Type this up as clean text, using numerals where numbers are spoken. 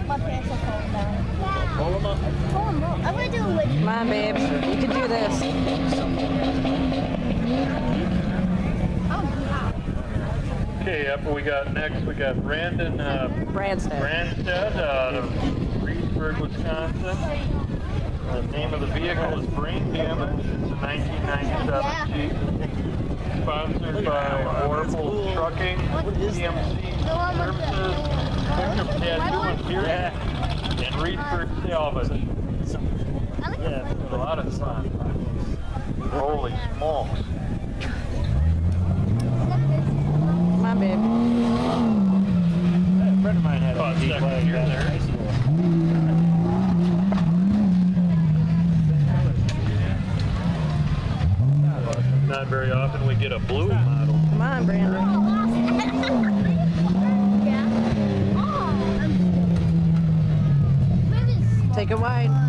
My pants are falling down. Pull them up. Pull them up. I'm going to do it with you. Come on, babe. You can do this. Okay, up we got next, we got Brandon Branstead out of Reedsburg, Wisconsin. The name of the vehicle is Brain Damage. It's a 1997 Jeep. Sponsored by Oracle Trucking, EMC Services, Pickup Tattoo and Piercing, and Reedsburg Salvage. Yeah, a lot of fun. Holy smokes. Come on, babe. A friend of mine had a Jeep like that in high school. Not very often we get a blue model. Come on, Brandon. Take it wide.